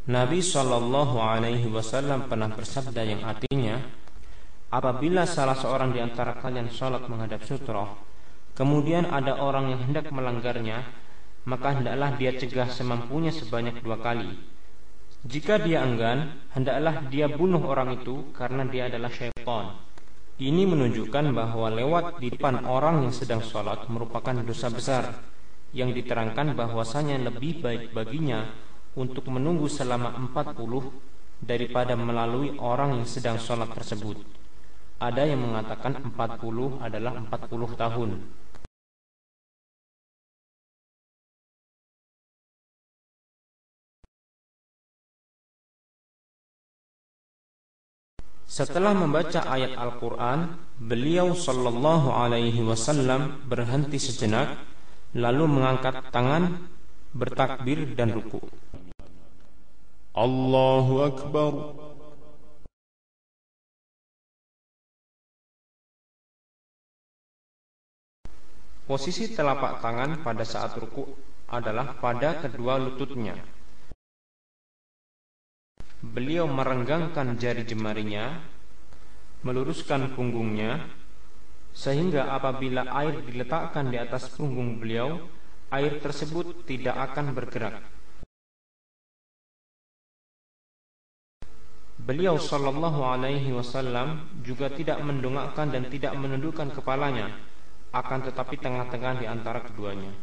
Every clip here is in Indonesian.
Nabi Shallallahu Alaihi Wasallam pernah bersabda yang artinya, apabila salah seorang di antara kalian sholat menghadap sutroh, kemudian ada orang yang hendak melanggarnya, maka hendaklah dia cegah semampunya sebanyak 2 kali. Jika dia enggan, hendaklah dia bunuh orang itu karena dia adalah syaitan. Ini menunjukkan bahwa lewat di depan orang yang sedang sholat merupakan dosa besar, yang diterangkan bahwasanya lebih baik baginya untuk menunggu selama 40 daripada melalui orang yang sedang sholat tersebut. Ada yang mengatakan 40 adalah 40 tahun. Setelah membaca ayat Al-Quran, beliau Sallallahu Alaihi Wasallam berhenti sejenak, lalu mengangkat tangan, bertakbir dan ruku. Allahu Akbar. Posisi telapak tangan pada saat ruku adalah pada kedua lututnya. Beliau merenggangkan jari jemarinya, meluruskan punggungnya, sehingga apabila air diletakkan di atas punggung beliau, air tersebut tidak akan bergerak. Beliau Sallallahu Alaihi Wasallam juga tidak mendongakkan dan tidak menundukkan kepalanya, akan tetapi tengah-tengah di antara keduanya.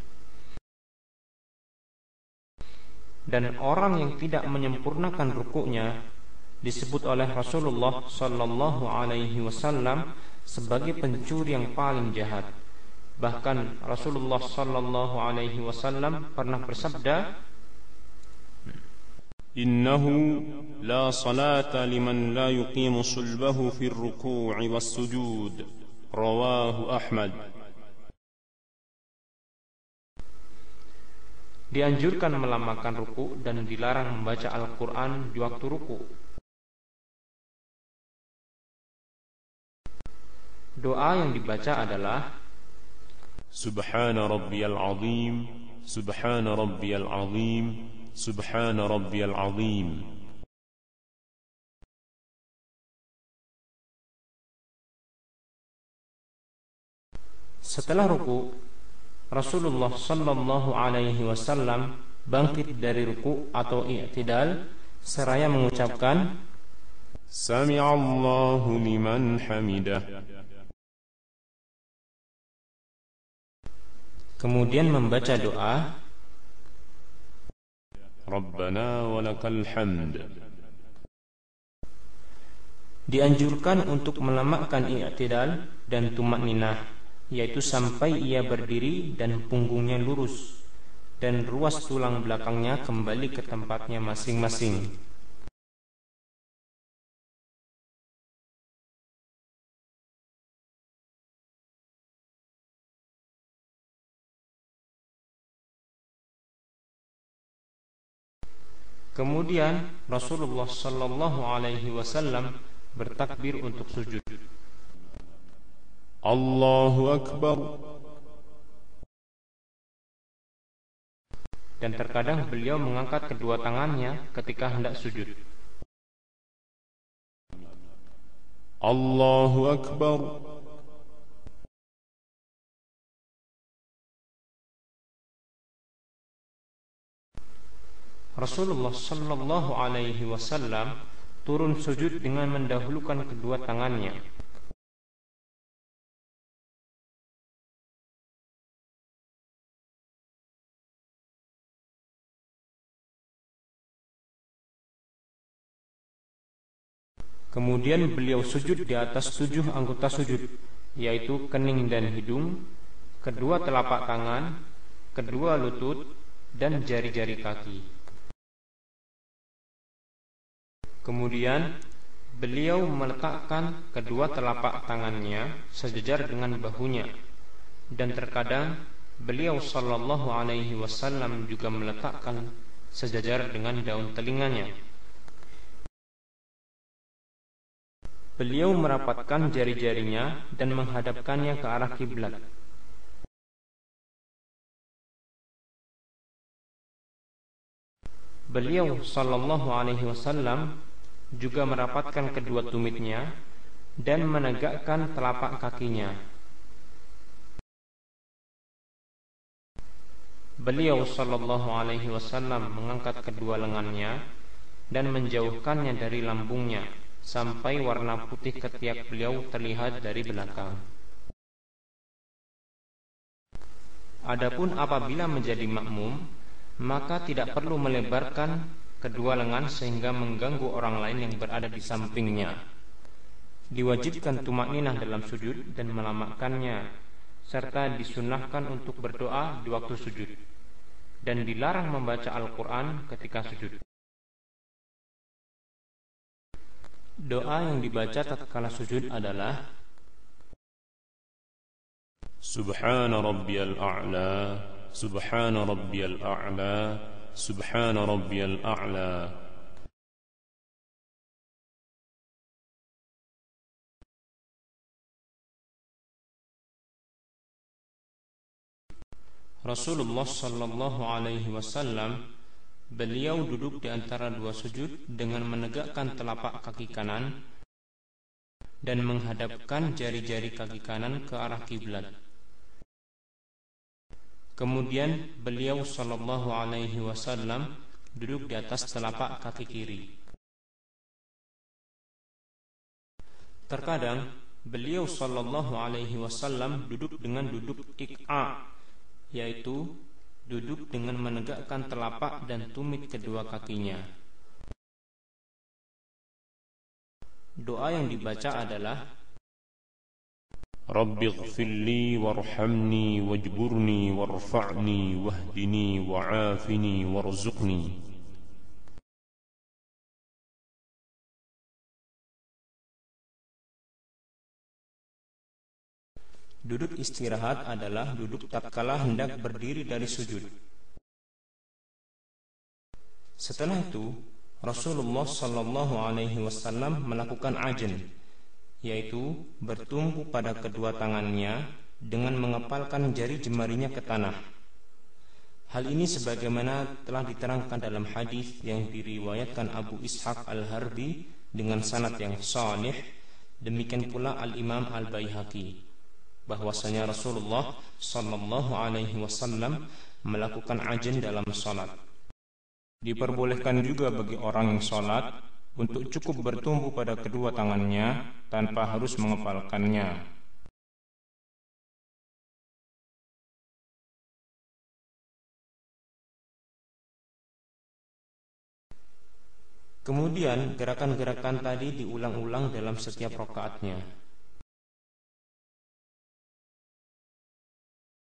Dan orang yang tidak menyempurnakan rukuknya disebut oleh Rasulullah Sallallahu Alaihi Wasallam sebagai pencuri yang paling jahat. Bahkan Rasulullah Sallallahu Alaihi Wasallam pernah bersabda, Innahu la salata liman la yuqimu sulbahu fi ar-ruku'i was-sujud. Rawahu Ahmad. dianjurkan melamakan ruku dan dilarang membaca Al-Quran di waktu ruku. Doa yang dibaca adalah Subhana rabbiyal azim, Subhana rabbiyal azim, Subhana rabbiyal azim. Setelah ruku, Rasulullah Sallallahu Alaihi Wasallam bangkit dari ruku atau i'tidal seraya mengucapkan Sami'allahu liman hamidah. Kemudian membaca doa Rabbana walakal hamd. Dianjurkan untuk melamakkan i'tidal dan tumakninah, yaitu sampai ia berdiri dan punggungnya lurus dan ruas tulang belakangnya kembali ke tempatnya masing-masing. Kemudian Rasulullah Sallallahu Alaihi Wasallam bertakbir untuk sujud. Allahu Akbar. Dan terkadang beliau mengangkat kedua tangannya ketika hendak sujud. Allahu Akbar. Rasulullah Sallallahu Alaihi Wasallam turun sujud dengan mendahulukan kedua tangannya. Kemudian beliau sujud di atas 7 anggota sujud, yaitu kening dan hidung, kedua telapak tangan, kedua lutut, dan jari-jari kaki. Kemudian beliau meletakkan kedua telapak tangannya sejajar dengan bahunya, dan terkadang beliau Sallallahu Alaihi Wasallam juga meletakkan sejajar dengan daun telinganya. Beliau merapatkan jari-jarinya dan menghadapkannya ke arah kiblat. Beliau sallallahu alaihi wasallam juga merapatkan kedua tumitnya dan menegakkan telapak kakinya. Beliau sallallahu alaihi wasallam mengangkat kedua lengannya dan menjauhkannya dari lambungnya sampai warna putih ketiak beliau terlihat dari belakang. Adapun apabila menjadi makmum, maka tidak perlu melebarkan kedua lengan sehingga mengganggu orang lain yang berada di sampingnya. Diwajibkan tumakninah dalam sujud dan melamakannya, serta disunnahkan untuk berdoa di waktu sujud, dan dilarang membaca Al-Quran ketika sujud. Doa yang dibaca tatkala sujud adalah Subhana rabbiyal a'la, Subhana rabbiyal a'la, Subhana rabbiyal a'la. Rasulullah sallallahu alaihi wasallam, beliau duduk di antara dua sujud dengan menegakkan telapak kaki kanan dan menghadapkan jari-jari kaki kanan ke arah kiblat. Kemudian beliau sallallahu alaihi wasallam duduk di atas telapak kaki kiri. Terkadang beliau sallallahu alaihi wasallam duduk dengan duduk iq'a, yaitu duduk dengan menegakkan telapak dan tumit kedua kakinya. Doa yang dibaca adalah Rabbi ighfirli warhamni wajburni warfa'ni wahdini wa'afini warzuqni. Duduk istirahat adalah duduk tatkala hendak berdiri dari sujud. Setelah itu, Rasulullah sallallahu alaihi wasallam melakukan ajn, yaitu bertumpu pada kedua tangannya dengan mengepalkan jari jemarinya ke tanah. Hal ini sebagaimana telah diterangkan dalam hadis yang diriwayatkan Abu Ishaq Al-Harbi dengan sanad yang sahih. Demikian pula Al-Imam Al-Baihaqi, bahwasanya Rasulullah sallallahu alaihi wasallam melakukan ajn dalam salat. Diperbolehkan juga bagi orang yang salat untuk cukup bertumpu pada kedua tangannya tanpa harus mengepalkannya. Kemudian gerakan-gerakan tadi diulang-ulang dalam setiap rakaatnya.